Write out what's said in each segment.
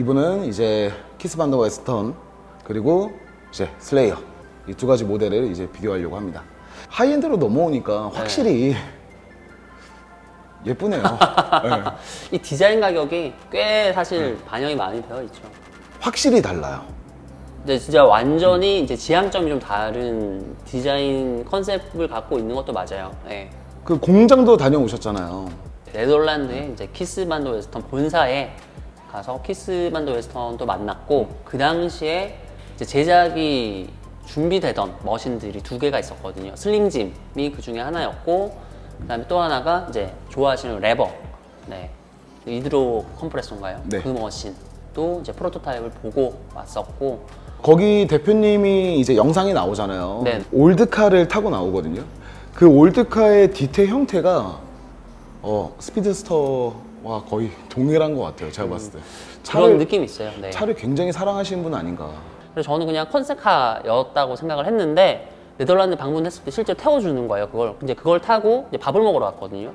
이분은 이제 키스 반더 웨스턴 그리고 이제 슬레이어 이 두 가지 모델을 이제 비교하려고 합니다. 하이엔드로 넘어오니까 확실히 예쁘네요. 네. 이 디자인 가격이 꽤 사실 반영이 많이 되어 있죠. 확실히 달라요. 근데 진짜 완전히 이제 지향점이 좀 다른 디자인 컨셉을 갖고 있는 것도 맞아요. 네. 그 공장도 다녀오셨잖아요. 네덜란드의 이제 키스 반더 웨스턴 본사에 가서 키스 반더 웨스턴도 만났고 그 당시에 이제 제작이 준비되던 머신들이 두 개가 있었거든요. 슬림짐이 그 중에 하나였고 그다음에 또 하나가 이제 좋아하시는 레버, 네, 이드로 컴프레서인가요? 네. 그 머신도 이제 프로토타입을 보고 왔었고 거기 대표님이 이제 영상이 나오잖아요. 네. 올드카를 타고 나오거든요. 그 올드카의 디테일 형태가 스피드스터와 거의 동일한 것 같아요. 제가 봤을 때. 그런 느낌이 있어요. 네. 차를 굉장히 사랑하시는 분 아닌가. 그래서 저는 그냥 컨셉카였다고 생각을 했는데 네덜란드 방문했을 때 실제로 태워주는 거예요. 그걸 타고 이제 밥을 먹으러 갔거든요.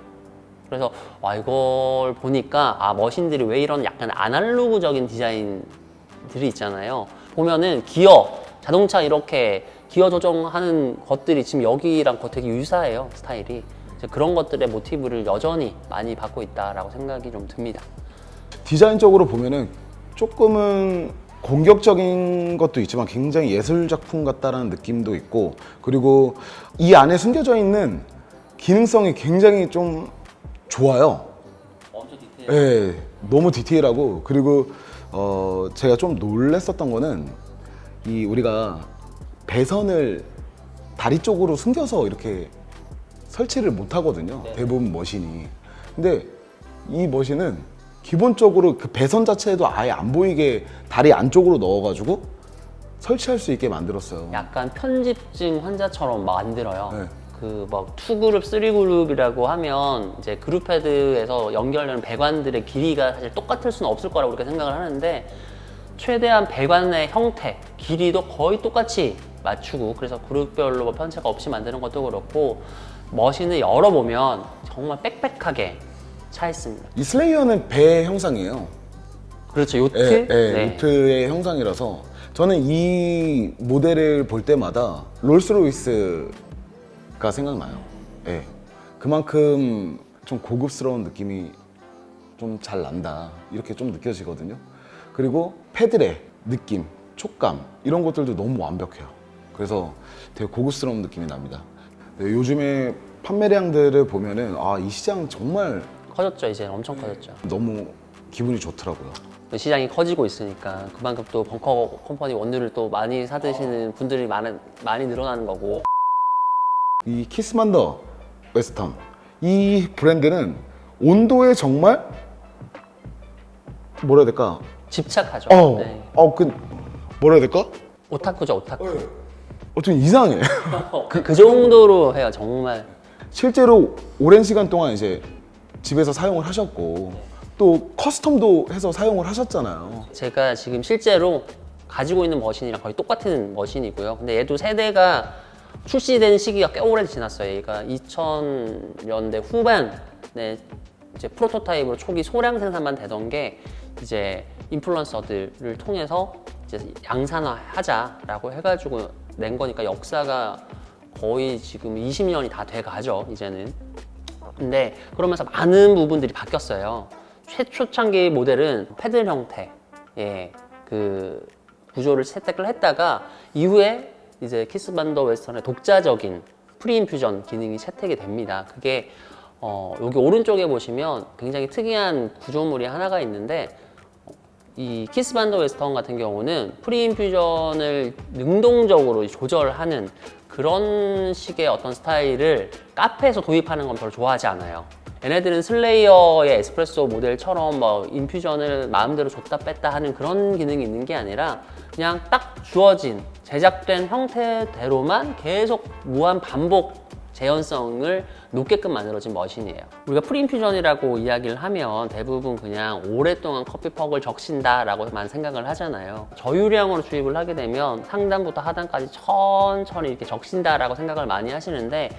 그래서 와 이걸 보니까 머신들이 왜 이런 약간 아날로그적인 디자인들이 있잖아요. 보면은 자동차 이렇게 기어 조정하는 것들이 지금 여기랑 되게 유사해요. 스타일이. 그런 것들의 모티브를 여전히 많이 받고 있다라고 생각이 좀 듭니다. 디자인적으로 보면은 조금은 공격적인 것도 있지만 굉장히 예술 작품 같다라는 느낌도 있고, 그리고 이 안에 숨겨져 있는 기능성이 굉장히 좀 좋아요. 엄청 디테일. 네, 너무 디테일하고, 그리고 제가 좀 놀랬었던 거는 이 우리가 배선을 다리 쪽으로 숨겨서 이렇게 설치를 못 하거든요. 네. 대부분 머신이. 근데 이 머신은 기본적으로 그 배선 자체도 아예 안 보이게 다리 안쪽으로 넣어가지고 설치할 수 있게 만들었어요. 약간 편집증 환자처럼 만들어요. 네. 그 막 2그룹, 3그룹이라고 하면 이제 그룹 헤드에서 연결되는 배관들의 길이가 사실 똑같을 수는 없을 거라고 우리가 생각을 하는데 최대한 배관의 형태, 길이도 거의 똑같이 맞추고 그래서 그룹별로 뭐 편차가 없이 만드는 것도 그렇고 머신을 열어보면 정말 빽빽하게 차 있습니다. 이 슬레이어는 배 형상이에요. 그렇죠, 요트? 예, 예, 네. 요트의 형상이라서 저는 이 모델을 볼 때마다 롤스로이스가 생각나요. 예. 그만큼 좀 고급스러운 느낌이 좀 잘 난다 이렇게 좀 느껴지거든요. 그리고 패들의 느낌, 촉감 이런 것들도 너무 완벽해요. 그래서 되게 고급스러운 느낌이 납니다. 네, 요즘에 판매량들을 보면은 이 시장 정말 커졌죠, 이제 엄청 커졌죠. 너무 기분이 좋더라고요. 시장이 커지고 있으니까 그만큼 또 벙커 컴퍼니 원두를 또 많이 사드시는 분들이 많이 늘어나는 거고. 이 키스만더 웨스턴 이 브랜드는 온도에 정말 뭐라 해야 될까? 집착하죠. 네. 뭐라 해야 될까? 오타쿠죠, 오타쿠. 좀 이상해. 그 정도로 해요, 정말. 실제로 오랜 시간 동안 이제 집에서 사용을 하셨고 또 커스텀도 해서 사용을 하셨잖아요. 제가 지금 실제로 가지고 있는 머신이랑 거의 똑같은 머신이고요. 근데 얘도 세대가 출시된 시기가 꽤 오래 지났어요. 얘가 2000년대 후반에 이제 프로토타입으로 초기 소량 생산만 되던 게 이제 인플루언서들을 통해서 이제 양산화하자라고 해가지고 낸 거니까 역사가 거의 지금 20년이 다 돼 가죠, 이제는. 근데 그러면서 많은 부분들이 바뀌었어요. 최초창기 모델은 패들 형태의 그 구조를 채택을 했다가 이후에 이제 키스 반더 웨스턴의 독자적인 프리인퓨전 기능이 채택이 됩니다. 그게 여기 오른쪽에 보시면 굉장히 특이한 구조물이 하나가 있는데 이 키스 반더 웨스턴 같은 경우는 프리인퓨전을 능동적으로 조절하는 그런 식의 어떤 스타일을 카페에서 도입하는 건 별로 좋아하지 않아요. 얘네들은 슬레이어의 에스프레소 모델처럼 뭐 인퓨전을 마음대로 줬다 뺐다 하는 그런 기능이 있는 게 아니라 그냥 딱 주어진 제작된 형태대로만 계속 무한 반복 재현성을 높게끔 만들어진 머신이에요. 우리가 프리인퓨전이라고 이야기를 하면 대부분 그냥 오랫동안 커피퍽을 적신다라고만 생각을 하잖아요. 저유량으로 주입을 하게 되면 상단부터 하단까지 천천히 이렇게 적신다라고 생각을 많이 하시는데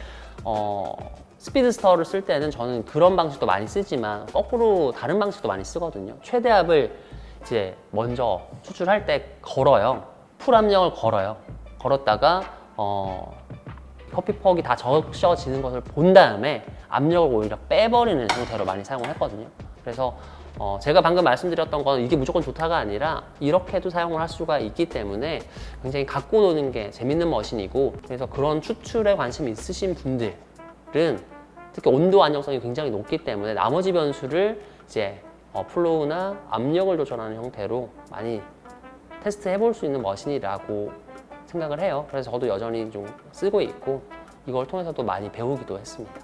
스피드스터를 쓸 때는 저는 그런 방식도 많이 쓰지만 거꾸로 다른 방식도 많이 쓰거든요. 최대압을 이제 먼저 추출할 때 걸어요. 풀 압력을 걸어요. 걸었다가 커피퍽이 다 적셔지는 것을 본 다음에 압력을 오히려 빼버리는 형태로 많이 사용을 했거든요. 그래서 제가 방금 말씀드렸던 건 이게 무조건 좋다가 아니라 이렇게도 사용을 할 수가 있기 때문에 굉장히 갖고 노는 게 재밌는 머신이고, 그래서 그런 추출에 관심이 있으신 분들은 특히 온도 안정성이 굉장히 높기 때문에 나머지 변수를 이제 플로우나 압력을 조절하는 형태로 많이 테스트 해볼 수 있는 머신이라고 생각을 해요. 그래서 저도 여전히 좀 쓰고 있고 이걸 통해서 또 많이 배우기도 했습니다.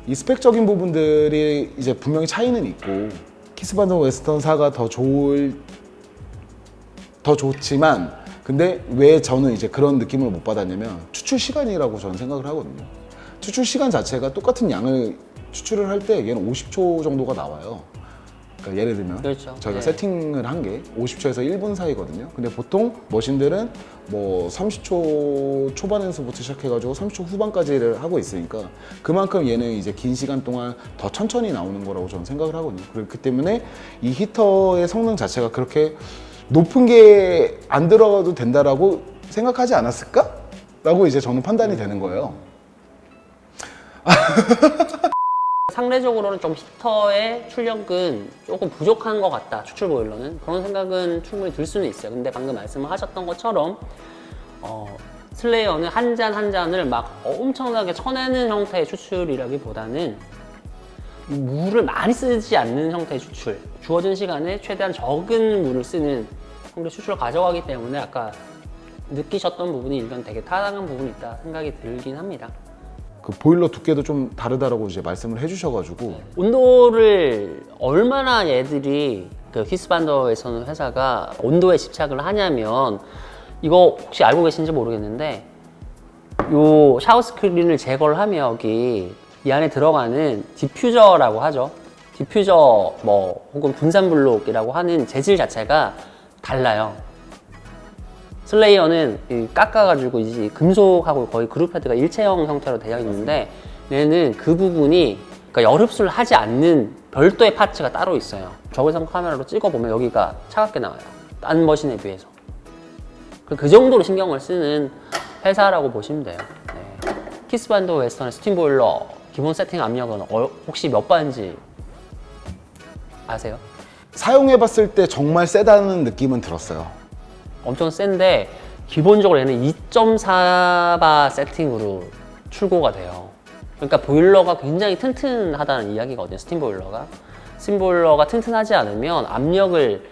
이 스펙적인 부분들이 이제 분명히 차이는 있고 키스반드 웨스턴사가 더 좋지만, 근데 왜 저는 이제 그런 느낌을 못 받았냐면 추출 시간이라고 저는 생각을 하거든요. 추출 시간 자체가 똑같은 양을 추출을 할 때 얘는 50초 정도가 나와요. 그러니까 예를 들면 그렇죠. 저희가 네. 세팅을 한 게 50초에서 1분 사이거든요. 근데 보통 머신들은 뭐 30초 초반에서부터 시작해가지고 30초 후반까지를 하고 있으니까 그만큼 얘는 이제 긴 시간 동안 더 천천히 나오는 거라고 저는 생각을 하거든요. 그렇기 때문에 이 히터의 성능 자체가 그렇게 높은 게 안 들어가도 된다라고 생각하지 않았을까? 라고 이제 저는 판단이 되는 거예요. 상대적으로는 좀 히터의 출력은 조금 부족한 것 같다, 추출 보일러는. 그런 생각은 충분히 들 수는 있어요. 근데 방금 말씀을 하셨던 것처럼 슬레이어는 한 잔 한 잔을 막 엄청나게 쳐내는 형태의 추출이라기보다는 물을 많이 쓰지 않는 형태의 추출, 주어진 시간에 최대한 적은 물을 쓰는 형태의 추출을 가져가기 때문에 아까 느끼셨던 부분이 일단 되게 타당한 부분이 있다 생각이 들긴 합니다. 그 보일러 두께도 좀 다르다라고 이제 말씀을 해주셔가지고 온도를 얼마나 얘들이 그 키스반더에서는 회사가 온도에 집착을 하냐면, 이거 혹시 알고 계신지 모르겠는데 요 샤워 스크린을 제거를 하면 여기 이 안에 들어가는 디퓨저라고 하죠. 디퓨저 뭐 혹은 분산 블록이라고 하는 재질 자체가 달라요. 슬레이어는 깎아가지고 이제 금속하고 거의 그룹 헤드가 일체형 형태로 되어 있는데, 얘는 그 부분이 그러니까 열흡수를 하지 않는 별도의 파츠가 따로 있어요. 적외선 카메라로 찍어보면 여기가 차갑게 나와요. 딴 머신에 비해서. 그 정도로 신경을 쓰는 회사라고 보시면 돼요. 네. 키스반드 웨스턴의 스팀 보일러 기본 세팅 압력은 혹시 몇 바인지 아세요? 사용해봤을 때 정말 세다는 느낌은 들었어요. 엄청 센데 기본적으로 얘는 2.4바 세팅으로 출고가 돼요. 그러니까 보일러가 굉장히 튼튼하다는 이야기거든요. 스팀 보일러가. 스팀 보일러가 튼튼하지 않으면 압력을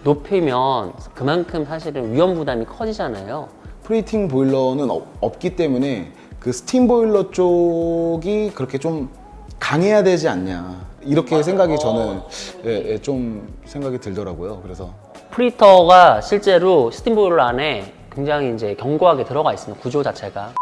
높이면 그만큼 사실은 위험 부담이 커지잖아요. 프리히팅 보일러는 없기 때문에 그 스팀 보일러 쪽이 그렇게 좀 강해야 되지 않냐, 이렇게 생각이 저는 좀 생각이 들더라고요. 그래서 프리터가 실제로 스팀 보일러 안에 굉장히 이제 견고하게 들어가 있습니다. 구조 자체가.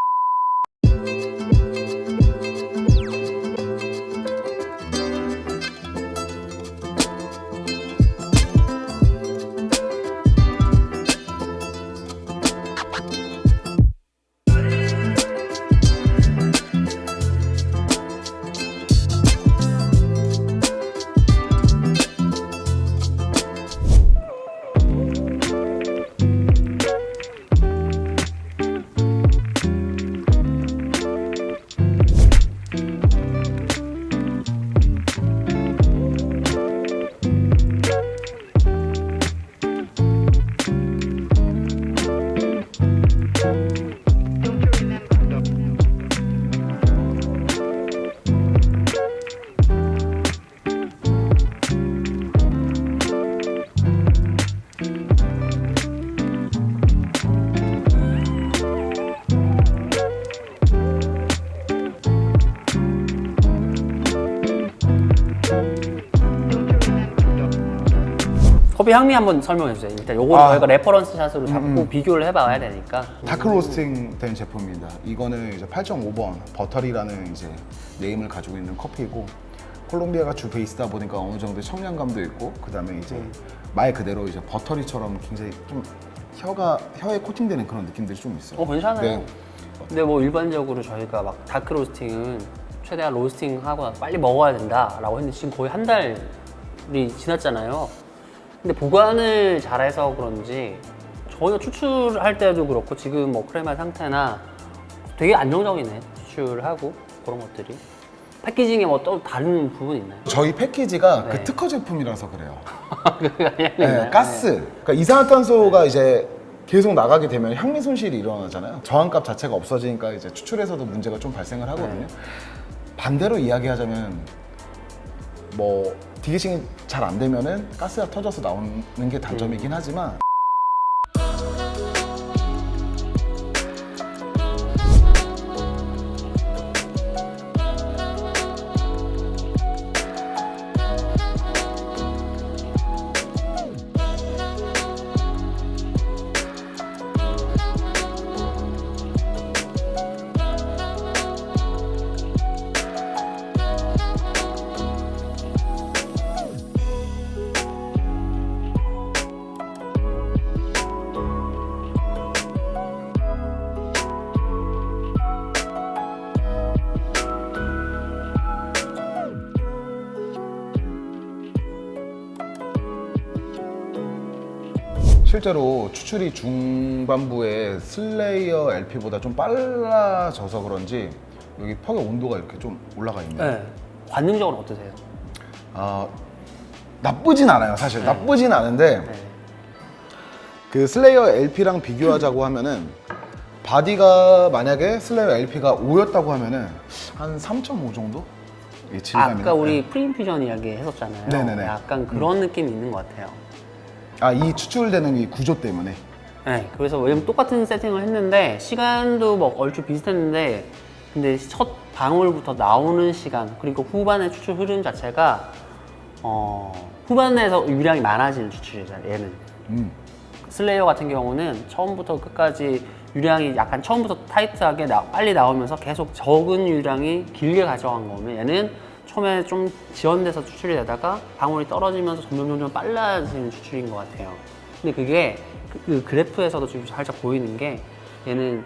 향미 한번 설명해 주세요. 일단 요거 저희가 레퍼런스 샷으로 잡고 비교를 해봐야 되니까. 다크 로스팅 된 제품입니다. 이거는 이제 8.5번 버터리라는 이제 네임을 가지고 있는 커피이고, 콜롬비아가 주 베이스다 보니까 어느 정도 청량감도 있고, 그 다음에 이제 말 그대로 이제 버터리처럼 굉장히 좀 혀에 코팅되는 그런 느낌들이 좀 있어요. 괜찮아요. 네. 근데 뭐 일반적으로 저희가 막 다크 로스팅은 최대한 로스팅하고 나서 빨리 먹어야 된다라고 했는데 지금 거의 한 달이 지났잖아요. 근데 보관을 잘해서 그런지 저희가 추출할 때도 그렇고 지금 뭐 크레마 상태나 되게 안정적이네. 추출하고 그런 것들이. 패키징에 뭐 또 다른 부분 있나요? 저희 패키지가 네. 그 특허 제품이라서 그래요. 그거 아니야? 네, 가스. 그러니까 이산화탄소가 이제 계속 나가게 되면 향미 손실이 일어나잖아요. 저항값 자체가 없어지니까 이제 추출에서도 문제가 좀 발생을 하거든요. 반대로 이야기하자면 뭐 디게싱이 잘 안 되면은 가스가 터져서 나오는 게 단점이긴 하지만 실제로 추출이 중반부에 슬레이어 LP보다 좀 빨라져서 그런지 여기 퍽의 온도가 이렇게 좀 올라가 있네요. 네. 관능적으로 어떠세요? 나쁘진 않아요, 사실. 나쁘진 않은데 네. 그 슬레이어 LP랑 비교하자고 하면은 바디가 만약에 슬레이어 LP가 5였다고 하면은 한 3.5 정도? 이 질감이. 아까 우리 프리인퓨전 이야기 했었잖아요. 네네네. 약간 그런 느낌이 있는 것 같아요. 이 추출되는 이 구조 때문에. 네, 그래서 왜냐면 똑같은 세팅을 했는데 시간도 뭐 얼추 비슷했는데 근데 첫 방울부터 나오는 시간 그리고 후반의 추출 흐름 자체가 후반에서 유량이 많아지는 추출이잖아요. 얘는 슬레이어 같은 경우는 처음부터 끝까지 유량이 약간 처음부터 타이트하게 빨리 나오면서 계속 적은 유량이 길게 가져간 거면 얘는 처음에 좀 지연돼서 추출이 되다가 방울이 떨어지면서 점점 빨라지는 추출인 것 같아요. 근데 그게 그 그래프에서도 지금 살짝 보이는 게 얘는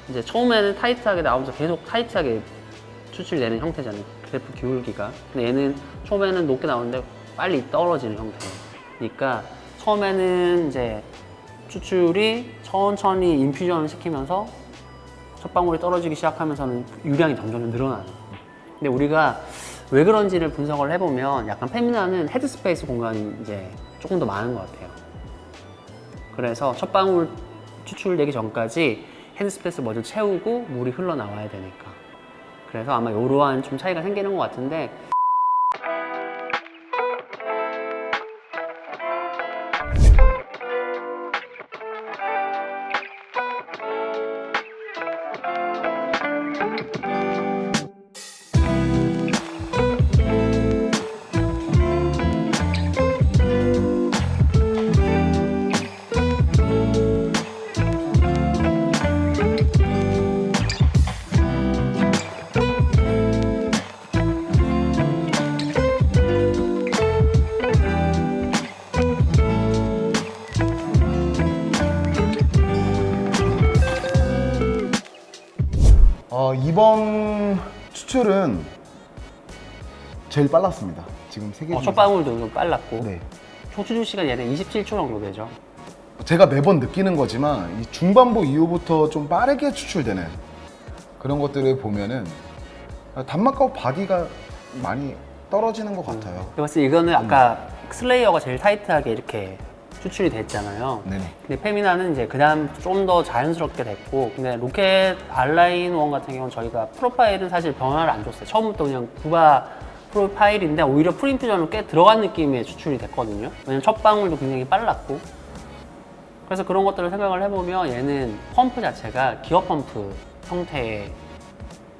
이제 처음에는 타이트하게 나오면서 계속 타이트하게 추출되는 형태잖아요. 그래프 기울기가. 근데 얘는 처음에는 높게 나오는데 빨리 떨어지는 형태니까 처음에는 이제 추출이 천천히 인퓨전을 시키면서 첫 방울이 떨어지기 시작하면서는 유량이 점점 늘어나는 거예요. 근데 우리가 왜 그런지를 분석을 해보면 약간 페미나는 헤드스페이스 공간이 이제 조금 더 많은 것 같아요. 그래서 첫 방울 추출되기 전까지 헤드스페이스 먼저 채우고 물이 흘러나와야 되니까. 그래서 아마 이러한 좀 차이가 생기는 것 같은데 이번 추출은 제일 빨랐습니다. 지금 세개 첫 방울도 좀 빨랐고 네. 총 추출 시간 얘는 27초 정도 되죠. 제가 매번 느끼는 거지만 이 중반부 이후부터 좀 빠르게 추출되는 그런 것들을 보면은 단맛과 바디가 많이 떨어지는 것 같아요. 그래서 이거는 아까 슬레이어가 제일 타이트하게 이렇게 추출이 됐잖아요. 네네. 근데 페미나는 이제 그다음 좀 더 자연스럽게 됐고, 근데 로켓 알라인 원 같은 경우는 저희가 프로파일은 사실 변화를 안 줬어요. 처음부터 그냥 구바 프로파일인데 오히려 프리인퓨전으로 꽤 들어간 느낌의 추출이 됐거든요. 왜냐면 첫 방울도 굉장히 빨랐고. 그래서 그런 것들을 생각을 해보면 얘는 펌프 자체가 기어 펌프 형태의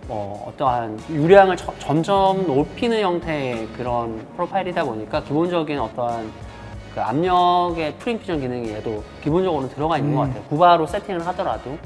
어떠한 유량을 점점 높이는 형태의 그런 프로파일이다 보니까 기본적인 어떠한 그 압력의 프리인퓨전 기능이 얘도 기본적으로 들어가 있는 것 같아요. 구바로 세팅을 하더라도.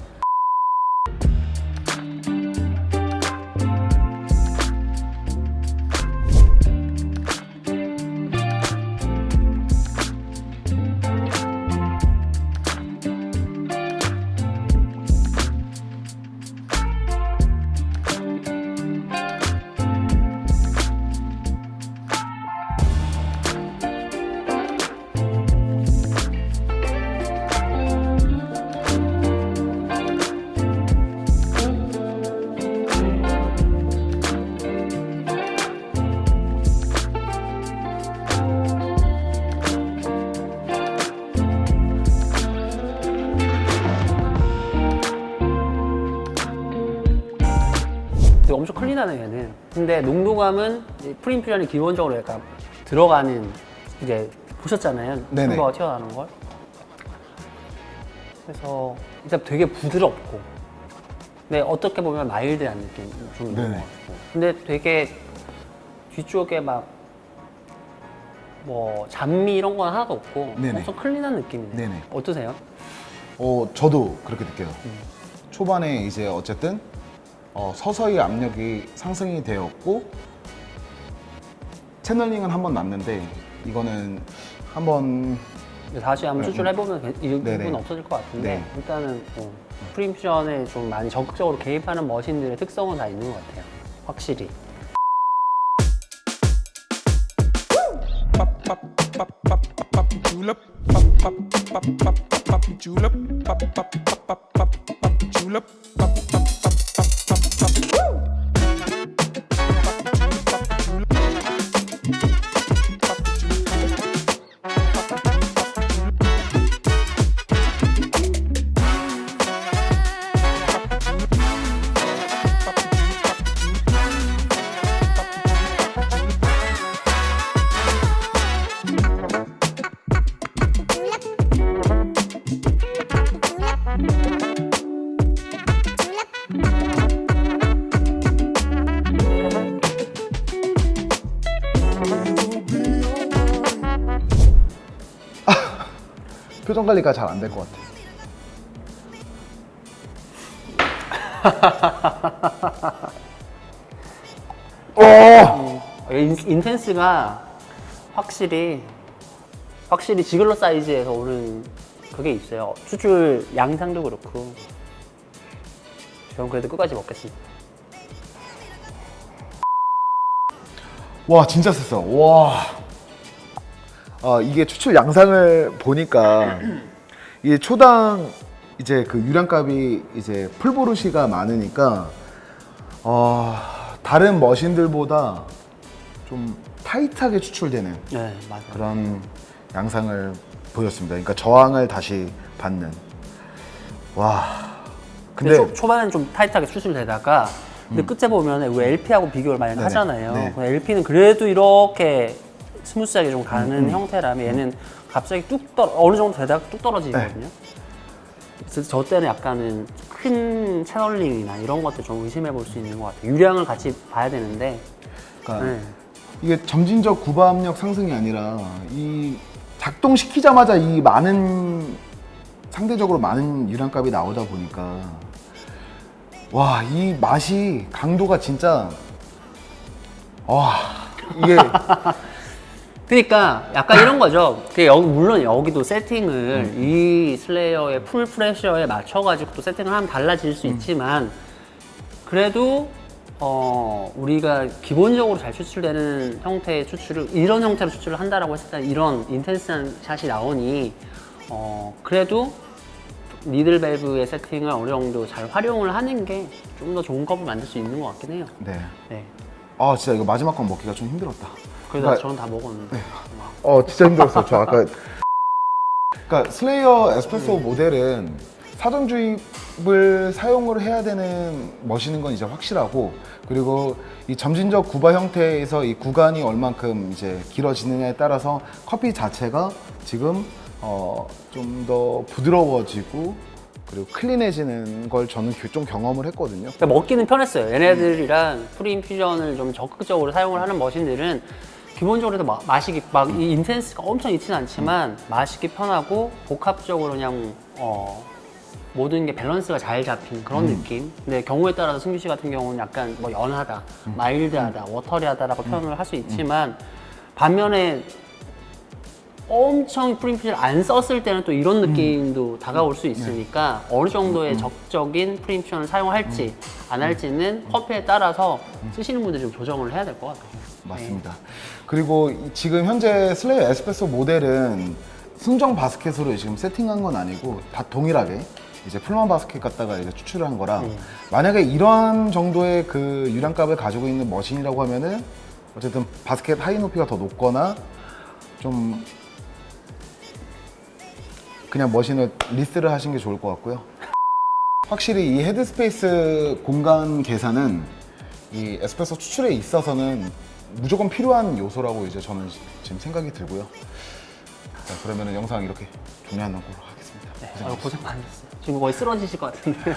되게 엄청 클린하네 얘는. 근데 농도감은 프리인퓨전이 기본적으로 약간 들어가는 이제 보셨잖아요. 네네. 햄버거 튀어나오는 걸. 그래서 일단 되게 부드럽고, 근데 어떻게 보면 마일드한 느낌 좀 있는 네네. 것 같고. 근데 되게 뒤쪽에 막 뭐 잡미 이런 건 하나도 없고 네네. 엄청 클린한 느낌이네요. 네네. 어떠세요? 저도 그렇게 느껴요. 초반에 이제 어쨌든 서서히 압력이 상승이 되었고 채널링은 한번 났는데 이거는 한번 다시 한번 추출해보면 이 네네. 부분은 없어질 것 같은데 네. 일단은 프리인퓨전에 좀 많이 적극적으로 개입하는 머신들의 특성은 다 있는 것 같아요. 확실히. julep, julep, julep, 표정 관리가 잘 안 될 것 같아요. 인텐스가 확실히 지글러 사이즈에서 오는 그게 있어요. 추출 양상도 그렇고. 저는 그래도 끝까지 먹겠습니다. 와 진짜 셌어. 와. 이게 추출 양상을 보니까 이게 초당 이제 그 유량값이 이제 풀보르시가 많으니까 다른 머신들보다 좀 타이트하게 추출되는 네, 맞아요. 그런 양상을 보였습니다. 그러니까 저항을 다시 받는. 와. 근데 초반에는 좀 타이트하게 추출되다가 근데 끝에 보면 우리 LP하고 비교를 많이 네네. 하잖아요. 네. LP는 그래도 이렇게 스무스하게 좀 가는 형태라면 얘는 갑자기 어느 정도 되다가 뚝 떨어지거든요. 네. 그래서 저 때는 약간은 큰 채널링이나 이런 것들 좀 의심해 볼 수 있는 것 같아요. 유량을 같이 봐야 되는데. 그러니까 네. 이게 점진적 구바 압력 상승이 아니라 이 작동시키자마자 이 상대적으로 많은 유량값이 나오다 보니까 와, 이 맛이 강도가 진짜 이게 그러니까 약간 이런 거죠. 물론 여기도 세팅을 이 슬레이어의 풀 프레셔에 맞춰가지고 또 세팅을 하면 달라질 수 있지만 그래도 우리가 기본적으로 잘 추출되는 형태의 이런 형태로 추출을 한다라고 했을 때 이런 인텐스한 샷이 나오니 그래도 니들 밸브의 세팅을 어느 정도 잘 활용을 하는 게 좀 더 좋은 컵을 만들 수 있는 것 같긴 해요. 네. 네. 진짜 이거 마지막 건 먹기가 좀 힘들었다. 그래서 그러니까- 저는 다 먹었는데. 진짜 힘들었어요. 저 아까. 그러니까 슬레이어 에스프레소 모델은 사전 주입을 사용을 해야 되는 머신인 건 이제 확실하고, 그리고 이 점진적 구바 형태에서 이 구간이 얼만큼 이제 길어지느냐에 따라서 커피 자체가 지금 좀 더 부드러워지고 그리고 클린해지는 걸 저는 좀 경험을 했거든요. 그러니까 먹기는 편했어요. 얘네들이랑 프리인퓨전을 좀 적극적으로 사용을 하는 머신들은 기본적으로 마시기 막 이 인텐스가 엄청 있지는 않지만 마시기 편하고 복합적으로 그냥 모든 게 밸런스가 잘 잡힌 그런 느낌. 근데 경우에 따라서 승규 씨 같은 경우는 약간 뭐 연하다, 마일드하다, 워터리하다라고 표현을 할 수 있지만 반면에 엄청 프리인퓨전을 안 썼을 때는 또 이런 느낌도 다가올 수 있으니까 어느 정도의 적적인 프리인퓨전을 사용할지 안 할지는 커피에 따라서 쓰시는 분들이 좀 조정을 해야 될 것 같아요. 맞습니다. 그리고 지금 현재 슬레이어 에스프레소 모델은 순정 바스켓으로 지금 세팅한 건 아니고 다 동일하게 이제 풀만 바스켓 갖다가 이제 추출을 한 거라 만약에 이런 정도의 그 유량값을 가지고 있는 머신이라고 하면은 어쨌든 바스켓 하이 높이가 더 높거나 좀 그냥 머신을 리스를 하신 게 좋을 것 같고요. 확실히 이 헤드스페이스 공간 계산은 이 에스프레소 추출에 있어서는 무조건 필요한 요소라고 이제 저는 지금 생각이 들고요. 자, 그러면은 영상 이렇게 종료하는 걸로 하겠습니다. 네, 고생 많으셨어요. 지금 거의 쓰러지실 것 같은데.